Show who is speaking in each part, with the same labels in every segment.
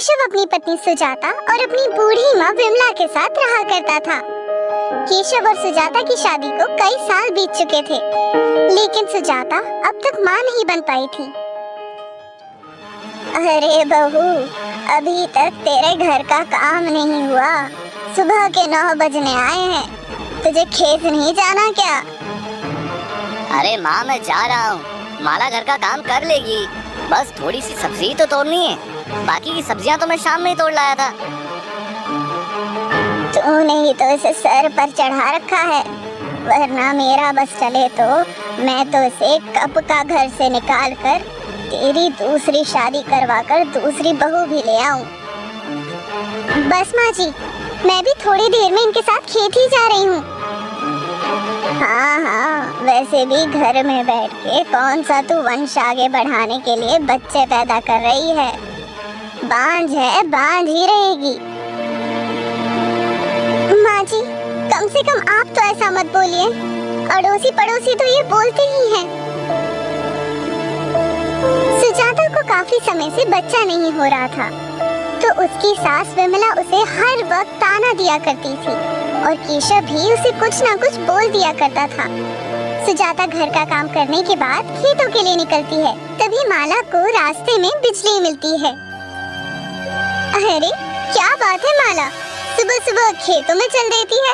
Speaker 1: केशव अपनी पत्नी सुजाता और अपनी बूढ़ी माँ विमला के साथ रहा करता था। केशव और सुजाता की शादी को कई साल बीत चुके थे, लेकिन सुजाता अब तक माँ नहीं बन पाई थी। अरे बहू, अभी तक तेरे घर का काम नहीं हुआ। सुबह के 9 बजने आए हैं, तुझे खेत नहीं जाना क्या?
Speaker 2: अरे माँ, मैं जा रहा हूँ। माला घर का काम कर लेगी, बस थोड़ी सी सब्जी तो तोड़नी है। बाकी की सब्जियाँ तो मैं शाम में ही तोड़ लाया था।
Speaker 1: तूने ही तो इसे सर पर चढ़ा रखा है, वरना मेरा बस चले तो मैं तो इसे कब का घर से निकाल कर तेरी दूसरी शादी करवा कर दूसरी बहू भी ले आऊं। बस माँ जी, मैं भी थोड़ी देर में इनके साथ खेत ही जा रही हूँ। हाँ, वैसे भी घर में बैठ के कौन सा तू वंश आगे बढ़ाने के लिए बच्चे पैदा कर रही है। बांझ है, बांझ ही रहेगी। माँ जी, कम से कम आप तो ऐसा मत बोलिए, अड़ोसी पड़ोसी तो ये बोलते ही हैं। सुजाता को काफी समय से बच्चा नहीं हो रहा था, तो उसकी सास विमला उसे हर वक्त ताना दिया करती थी और केशव भी उसे कुछ ना कुछ बोल दिया करता था। सुजाता घर का काम करने के बाद खेतों के लिए निकलती है, तभी माला को रास्ते में बिजली मिलती है। अरे क्या बात है माला, सुबह सुबह खेतों में चल देती है,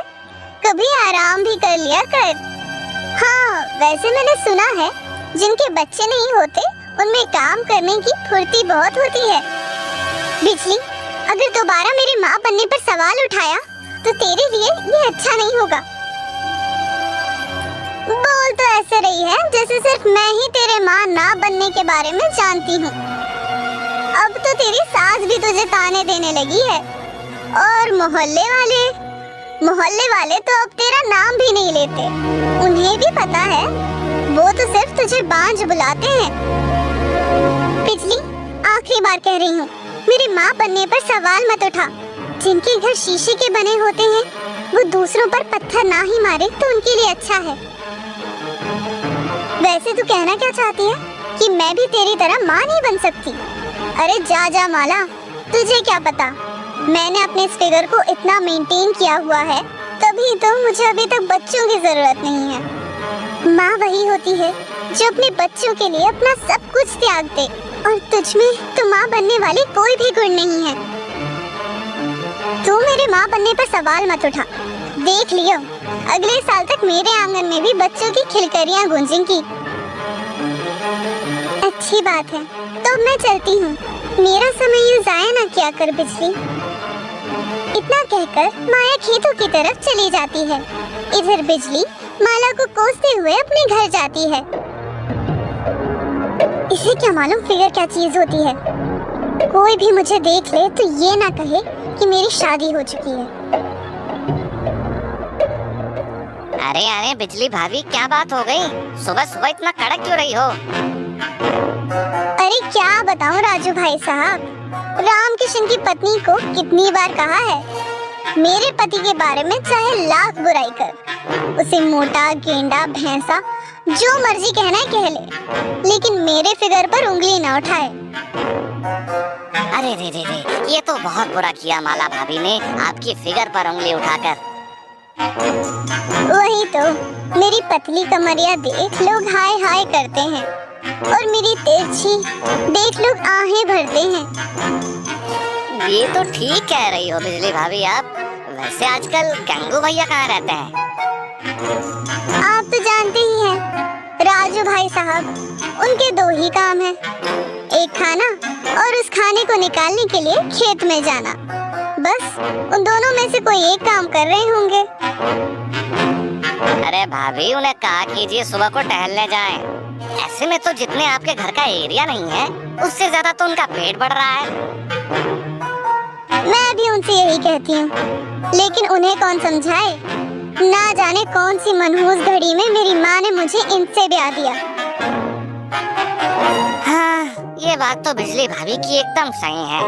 Speaker 1: कभी आराम भी कर लिया कर। हाँ, वैसे मैंने सुना है जिनके बच्चे नहीं होते उनमें काम करने की फुर्ती बहुत होती है। बिजली, अगर दोबारा मेरी माँ बनने पर सवाल उठाया तो तेरे लिए ये अच्छा नहीं होगा। बोल तो ऐसे रही है जैसे सिर्फ मैं ही तेरे माँ ना बनने के बारे में जानती हूँ। अब तो तेरी सास भी तुझे ताने देने लगी है, और मोहल्ले वाले तो अब तेरा नाम भी नहीं लेते। उन्हें भी पता है, वो तो सिर्फ तुझे बांझ बुलाते हैं। बिजली, आखिरी बार कह रही हूँ, मेरी माँ बनने पर सवाल मत उठा। जिनके घर शीशे के बने होते हैं, वो दूसरों पर पत्थर ना ही मारे तो उनके लिए अच्छा है। वैसे तू कहना क्या चाहती है कि मैं भी तेरी तरह माँ नहीं बन सकती? अरे जा जा माला, तुझे क्या पता, मैंने अपने इस फिगर को इतना मेंटेन किया हुआ है, तभी तो मुझे अभी तक बच्चों की जरूरत नहीं है। माँ वही होती है जो अपने बच्चों के लिए अपना सब कुछ त्याग दे, और तुझ में तो माँ बनने वाले कोई भी गुण नहीं है। तू मेरे माँ बनने पर सवाल मत उठा। देख लियो, अगले साल तक मेरे आंगन में भी बच्चों की खिलकरियाँ गूंजेंगी। अच्छी बात है, तो मैं चलती हूँ, मेरा समय यूं जाया ना किया कर बिजली। इतना कहकर माया खेतों की तरफ चली जाती है। इधर बिजली माला को कोसते हुए अपने घर जाती है। इसे क्या मालूम फिगर क्या चीज होती है। कोई भी मुझे देख ले तो ये ना कहे कि मेरी शादी हो चुकी है।
Speaker 2: अरे अरे बिजली भाभी, क्या बात हो गई? सुबह सुबह इतना कड़क क्यों रही हो?
Speaker 1: अरे क्या बताऊं राजू भाई साहब, राम किशन की पत्नी को कितनी बार कहा है, मेरे पति के बारे में चाहे लाख बुराई कर, उसे मोटा, गेंडा, भैंसा, जो मर्जी कहना है कह ले, लेकिन मेरे फिगर पर उंगली न उठाए।
Speaker 2: अरे रे, ये तो बहुत बुरा किया माला भाभी ने, आपकी फिगर पर उंगली उठाकर।
Speaker 1: वही तो, मेरी पतली कमरिया देख लोग हाय हाय करते हैं, और मेरी तिरछी देख लोग आहें भरते हैं।
Speaker 2: ये तो ठीक कह रही हो बिजली भाभी आप। वैसे आजकल गंगू भैया कहाँ रहते हैं?
Speaker 1: आप तो जानते ही हैं राजू भाई साहब, उनके 2 ही काम हैं, एक खाना और उस खाने को निकालने के लिए खेत में जाना। बस उन दोनों में से कोई एक काम कर रहे होंगे।
Speaker 2: अरे भाभी, उन्हें कहा कीजिए सुबह को टहलने जाएं। ऐसे में तो जितने आपके घर का एरिया नहीं है, उससे ज्यादा तो उनका पेट बढ़ रहा है।
Speaker 1: मैं भी उनसे यही कहती हूँ, लेकिन उन्हें कौन समझाए। ना जाने कौन सी मनहूस घड़ी में मेरी माँ ने मुझे इनसे ब्याह दिया।
Speaker 2: हाँ, ये बात तो बिजली भाभी की एकदम सही है।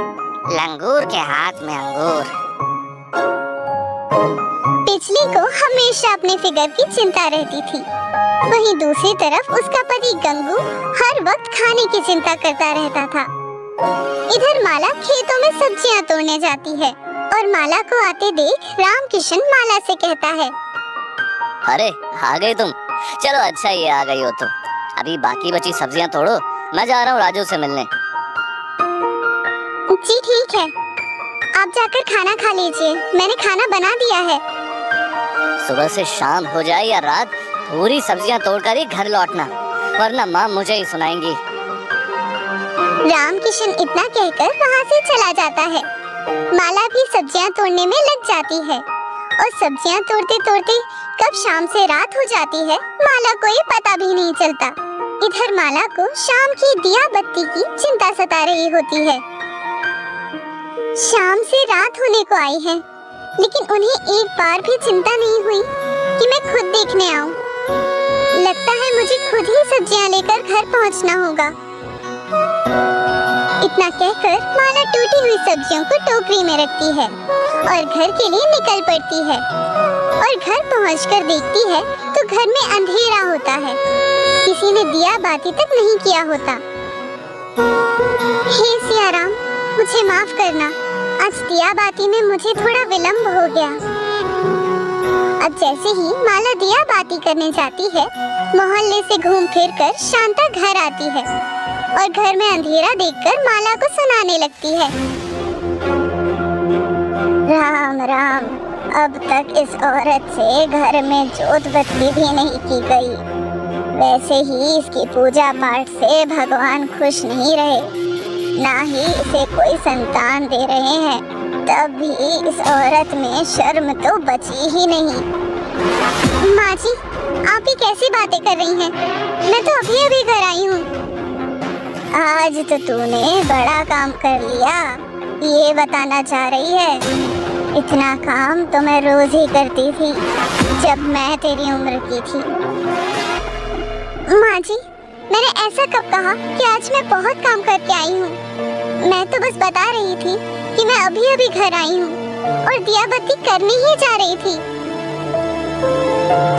Speaker 2: लंगूर के हाथ में अंगूर।
Speaker 1: बिजली को हमेशा अपने फिगर की चिंता रहती थी, वहीं दूसरी तरफ उसका पति गंगू हर वक्त खाने की चिंता करता रहता था। इधर माला खेतों में सब्जियां तोड़ने जाती है और माला को आते देख रामकिशन माला से कहता है,
Speaker 2: अरे आ गई तुम, चलो अच्छा ये आ गई हो तो अभी बाकी बची सब्जियां तोड़ो, मैं जा रहा हूँ राजू से मिलने।
Speaker 1: जी ठीक है, आप जाकर खाना खा लीजिए, मैंने खाना बना दिया है।
Speaker 2: सुबह से शाम हो जाए या रात, पूरी सब्जियां तोड़कर ही घर लौटना, वरना माँ मुझे ही सुनाएंगी।
Speaker 1: रामकिशन इतना कहकर वहाँ से चला जाता है। माला भी सब्जियां तोड़ने में लग जाती है और सब्जियां तोड़ते तोड़ते कब शाम से रात हो जाती है माला को ये पता भी नहीं चलता। इधर माला को शाम की दिया बत्ती की चिंता सता रही होती है। शाम से रात होने को आई है, लेकिन उन्हें एक बार भी चिंता नहीं हुई कि मैं खुद देखने आऊं। लगता है मुझे खुद ही सब्जियां लेकर घर पहुंचना होगा। इतना कहकर माला टूटी हुई सब्जियों को टोकरी में रखती है और घर के लिए निकल पड़ती है। और घर पहुंचकर देखती है तो घर में अंधेरा होता है, किसी ने दिया बाती तक नहीं किया होता। हे सिया राम, मुझे माफ करना, आज दिया बाती में मुझे थोड़ा विलंब हो गया। अब जैसे ही माला दिया बाती करने जाती है, मोहल्ले से घूम फिर कर शांता घर आती है और घर में अंधेरा देखकर माला को सुनाने लगती है, राम राम, अब तक इस औरत से घर में जोत बत्ती भी नहीं की गई। वैसे ही इसकी पूजा पाठ से भगवान खुश नहीं रहे, ना ही इसे कोई संतान दे रहे हैं, तब भी इस औरत में शर्म तो बची ही नहीं। माँ जी, आप ही कैसी बातें कर रही हैं? मैं तो अभी अभी घर आई हूँ। आज तो तूने बड़ा काम कर लिया, ये बताना चाह रही है? इतना काम तो मैं रोज ही करती थी जब मैं तेरी उम्र की थी। माँ जी, मैंने ऐसा कब कहा कि आज मैं बहुत काम करके आई हूँ? मैं तो बस बता रही थी कि मैं अभी अभी घर आई हूँ और दिया बत्ती करने ही जा रही थी।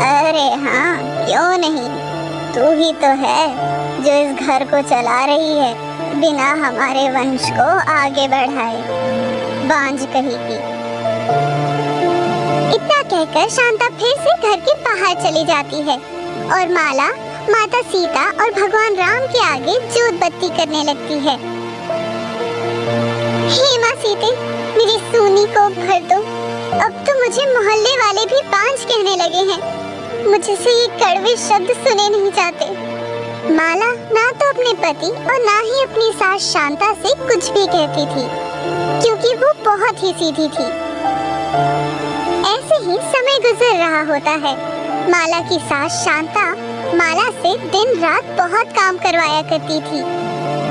Speaker 1: अरे हाँ, क्यों नहीं, तू ही तो है जो इस घर को चला रही है, बिना हमारे वंश को आगे बढ़ाए, बांझ कही की। इतना कहकर शांता फिर से घर के बाहर चली जाती है और माला माता सीता और भगवान राम के आगे जोत बत्ती करने लगती है। हे माँ सीते, मेरी सूनी को भर दो, अब तो मुझे मोहल्ले वाले भी बांझ कहने लगे हैं, मुझसे ये कड़वे शब्द सुने नहीं जाते। माला ना तो अपने पति और ना ही अपनी सास शांता से कुछ भी कहती थी, क्योंकि वो बहुत ही सीधी थी। ऐसे ही समय गुजर रहा होता है। माला की सास शांता माला से दिन रात बहुत काम करवाया करती थी,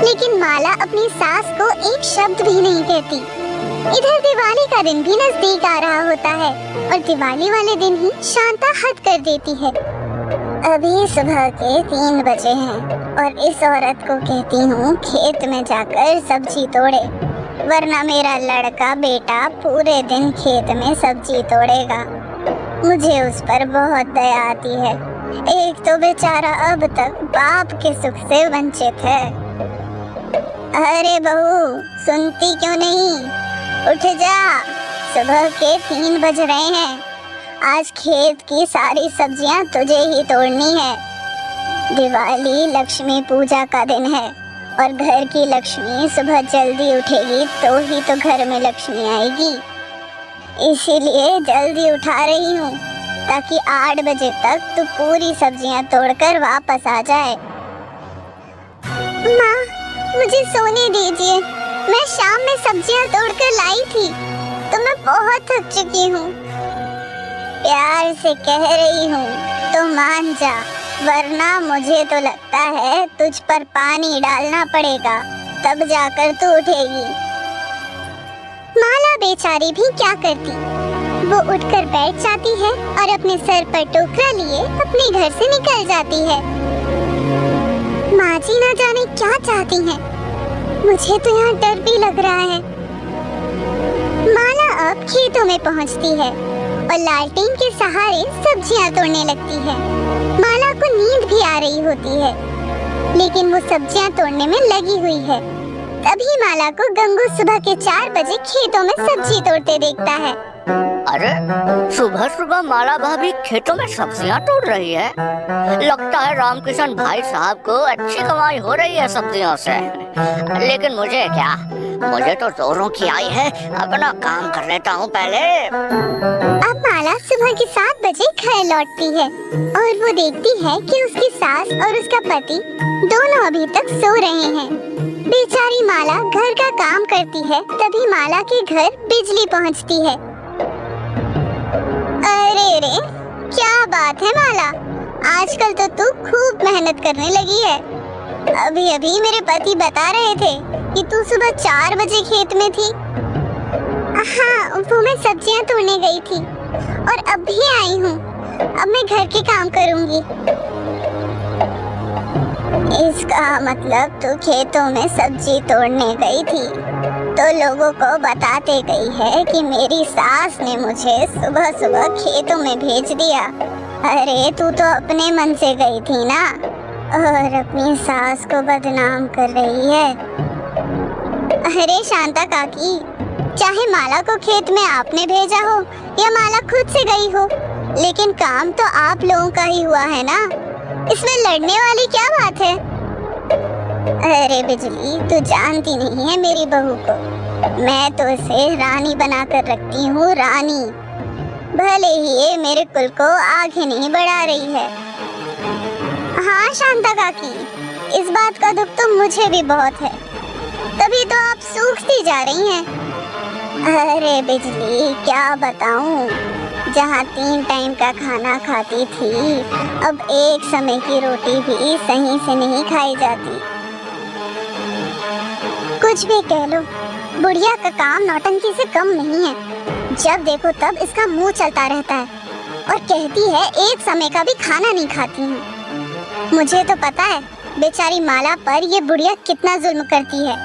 Speaker 1: लेकिन माला अपनी सास को एक शब्द भी नहीं कहती। इधर दिवाली का दिन भी नजदीक आ रहा होता है और दिवाली वाले दिन ही शांता हद कर देती है। अभी सुबह के 3 बजे हैं और इस औरत को कहती हूँ खेत में जाकर सब्जी तोड़े, वरना मेरा लड़का बेटा पूरे दिन खेत में सब्जी तोड़ेगा। मुझे उस पर बहुत दया आती है, एक तो बेचारा अब तक बाप के सुख से वंचित है। अरे बहू, सुनती क्यों नहीं? उठ जा, सुबह के 3 बज रहे हैं, आज खेत की सारी सब्जियां तुझे ही तोड़नी है। दिवाली लक्ष्मी पूजा का दिन है और घर की लक्ष्मी सुबह जल्दी उठेगी तो ही तो घर में लक्ष्मी आएगी, इसीलिए जल्दी उठा रही हूँ ताकि 8 बजे तक तू पूरी सब्जियां तोड़कर वापस आ जाए। माँ, मुझे सोने दीजिए, मैं शाम में सब्जियां तोड़कर लाई थी तो मैं बहुत थक चुकी हूँ। प्यार से कह रही हूँ तो मान जा, वरना मुझे तो लगता है तुझ पर पानी डालना पड़ेगा, तब जाकर तू उठेगी। माला बेचारी भी क्या करती, वो उठकर बैठ जाती है और अपने सर पर टोकरा लिए अपने घर से निकल जाती है। माँ जी ना जाने क्या चाहती हैं, मुझे तो यहाँ डर भी लग रहा है। माला अब खेतों में पहुँचती है और लालटेन के सहारे सब्जियां तोड़ने लगती है। माला को नींद भी आ रही होती है, लेकिन वो सब्जियां तोड़ने में लगी हुई है। तभी माला को गंगू सुबह के 4 बजे खेतों में सब्जी तोड़ते देखता है।
Speaker 2: अरे सुबह सुबह माला भाभी खेतों में सब्जियां तोड़ रही है। लगता है रामकिशन भाई साहब को अच्छी कमाई हो रही है सब्जियों से। लेकिन मुझे क्या, मुझे तो जोरों की आई है, अपना काम कर लेता हूँ पहले।
Speaker 1: अब माला सुबह के 7 बजे घर लौटती है और वो देखती है कि उसकी सास और उसका पति दोनों अभी तक सो रहे हैं। बेचारी माला घर का काम करती है, तभी माला के घर बिजली पहुंचती है। अरे रे, क्या बात है माला, आजकल तो तू खूब मेहनत करने लगी है। अभी अभी मेरे पति बता रहे थे कि तू सुबह 4 बजे खेत में थी। हाँ, वो मैं सब्जियां तोड़ने गई थी और अब भी आई हूँ। अब मैं घर के काम करूँगी। इसका मतलब तू खेतों में सब्जी तोड़ने गई थी तो लोगों को बताते गई है कि मेरी सास ने मुझे सुबह सुबह खेतों में भेज दिया। अरे तू तो अपने मन से गई थी ना, और अपनी सास को बदनाम कर रही है। अरे शांता काकी, चाहे माला को खेत में आपने भेजा हो या माला खुद से गई हो, लेकिन काम तो आप लोगों का ही हुआ है ना, इसमें लड़ने वाली क्या बात है। अरे बिजली, तू जानती नहीं है मेरी बहू को, मैं तो इसे रानी बनाकर रखती हूँ, रानी। भले ही ये मेरे कुल को आगे नहीं बढ़ा रही है। हाँ शांता काकी, इस बात का दुख तो मुझे भी बहुत है, तभी तो आप सूखती जा रही हैं। अरे बिजली, क्या बताऊं, जहाँ 3 टाइम का खाना खाती थी, अब एक समय की रोटी भी सही से नहीं खाई जाती। कुछ भी कह लो, बुढ़िया का काम नौटंकी से कम नहीं है। जब देखो तब इसका मुंह चलता रहता है और कहती है एक समय का भी खाना नहीं खाती हूँ। मुझे तो पता है बेचारी माला पर ये बुढ़िया कितना जुल्म करती है।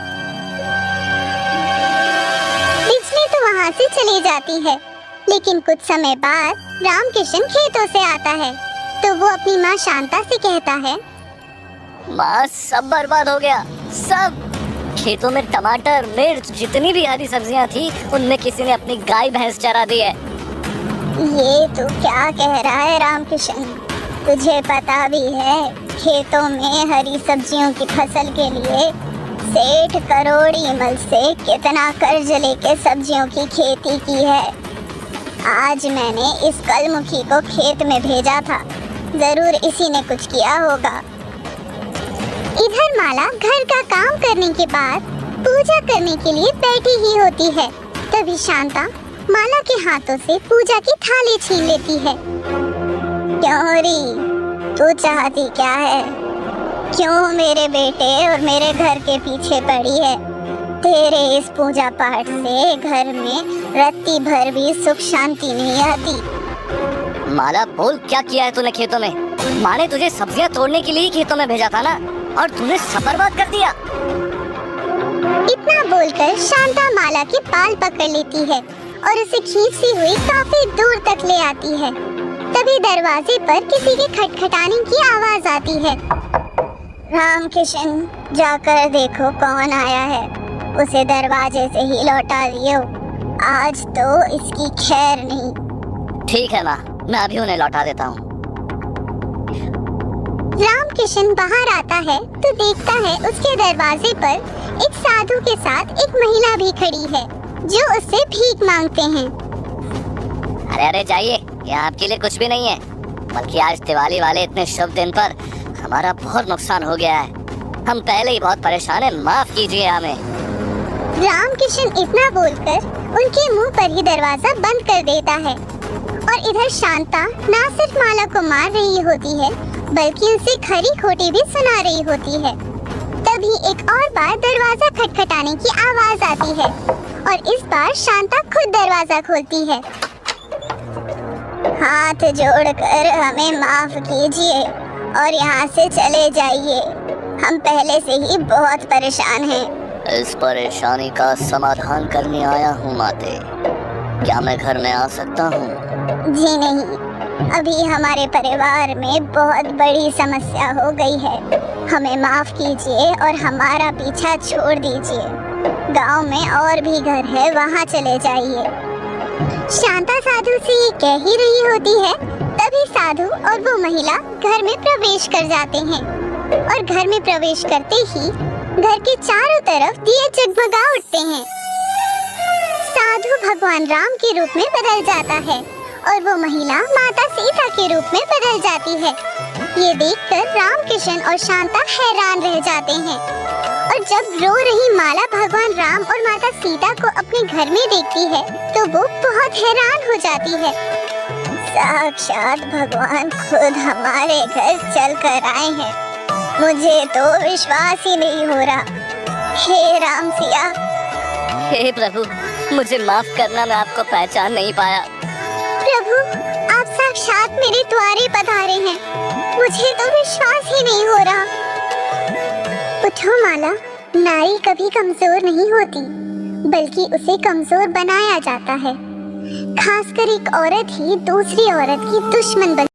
Speaker 1: बिजली तो वहाँ से चली जाती है, लेकिन कुछ समय बाद रामकिशन खेतों से आता है तो वो अपनी माँ शांता से कहता है,
Speaker 2: माँ सब बर्बाद हो गया, सब। खेतों में टमाटर, मिर्च, जितनी भी हरी सब्जियां थी, उनमें किसी ने अपनी गाय भैंस चरा दी है।
Speaker 1: ये तू क्या कह रहा है रामकिशन? तुझे पता भी है खेतों में हरी सब्जियों की फसल के लिए सेठ करोड़ीमल से कितना कर्ज लेके सब्जियों की खेती की है। आज मैंने इस कलमुखी को खेत में भेजा था, जरूर इसी ने कुछ किया होगा। इधर माला घर का काम करने के बाद पूजा करने के लिए बैठी ही होती है, तभी शांता माला के हाथों से पूजा की थाली छीन लेती है। क्यों री, तू चाहती क्या है? क्यों मेरे बेटे और मेरे घर के पीछे पड़ी है? तेरे इस पूजा पाठ से घर में रत्ती भर भी सुख शांति नहीं आती।
Speaker 2: माला बोल, क्या किया है तूने खेतों में? माँ ने तुझे सब्जियां तोड़ने के लिए खेतों में भेजा था ना, और तूने सब बर्बाद कर दिया।
Speaker 1: इतना बोलकर शांता माला के बाल पकड़ लेती है और उसे खींचती हुई काफी दूर तक ले आती है। तभी दरवाजे पर किसी के खटखटाने की आवाज आती है। रामकिशन, जाकर देखो कौन आया है, उसे दरवाजे से ही लौटा दियो, आज तो इसकी खैर नहीं।
Speaker 2: ठीक है माँ, मैं अभी उन्हें लौटा देता हूँ।
Speaker 1: रामकिशन बाहर आता है तो देखता है उसके दरवाजे पर एक साधु के साथ एक महिला भी खड़ी है जो उससे भीख मांगते हैं।
Speaker 2: अरे अरे जाइए, यहाँ आपके लिए कुछ भी नहीं है, बल्कि आज दिवाली वाले इतने शुभ दिन पर हमारा बहुत नुकसान हो गया है, हम पहले ही बहुत परेशान हैं, माफ कीजिए हमें।
Speaker 1: रामकिशन इतना बोलकर उनके मुंह पर ही दरवाजा बंद कर देता है और इधर शांता ना सिर्फ माला को मार रही होती है बल्कि उसे खरी खोटी भी सुना रही होती है। तभी एक और बार दरवाजा खटखटाने की आवाज आती है और इस बार शांता खुद दरवाजा खोलती है। हाथ जोड़कर हमें माफ कीजिए और यहाँ से चले जाइए, हम पहले से ही बहुत परेशान हैं।
Speaker 2: इस परेशानी का समाधान करने आया हूँ माते, क्या मैं घर में आ सकता हूँ?
Speaker 1: जी नहीं, अभी हमारे परिवार में बहुत बड़ी समस्या हो गई है। हमें माफ कीजिए और हमारा पीछा छोड़ दीजिए। गांव में और भी घर है, वहां चले जाइए। शांता साधु से ये कह ही रही होती है, तभी साधु और वो महिला घर में प्रवेश कर जाते हैं और घर में प्रवेश करते ही घर के चारों तरफ दिए जगमगा उठते हैं। साधु भगवान राम के रूप में बदल जाता है और वो महिला माता सीता के रूप में बदल जाती है। ये देखकर रामकिशन और शांता हैरान रह जाते हैं और जब रो रही माला भगवान राम और माता सीता को अपने घर में देखती है तो वो बहुत हैरान हो जाती है। साक्षात भगवान खुद हमारे घर चल कर आए हैं। मुझे तो विश्वास ही नहीं हो रहा। हे राम सिया।
Speaker 2: हे प्रभु, मुझे माफ करना, मैं आपको पहचान नहीं पाया।
Speaker 1: प्रभु, आप साक्षात मेरे द्वारे पधारे हैं। मुझे तो विश्वास ही नहीं हो रहा। उठो माला, नारी कभी कमजोर नहीं होती, बल्कि उसे कमजोर बनाया जाता है। खासकर एक औरत ही दूसरी औरत की दुश्मन बन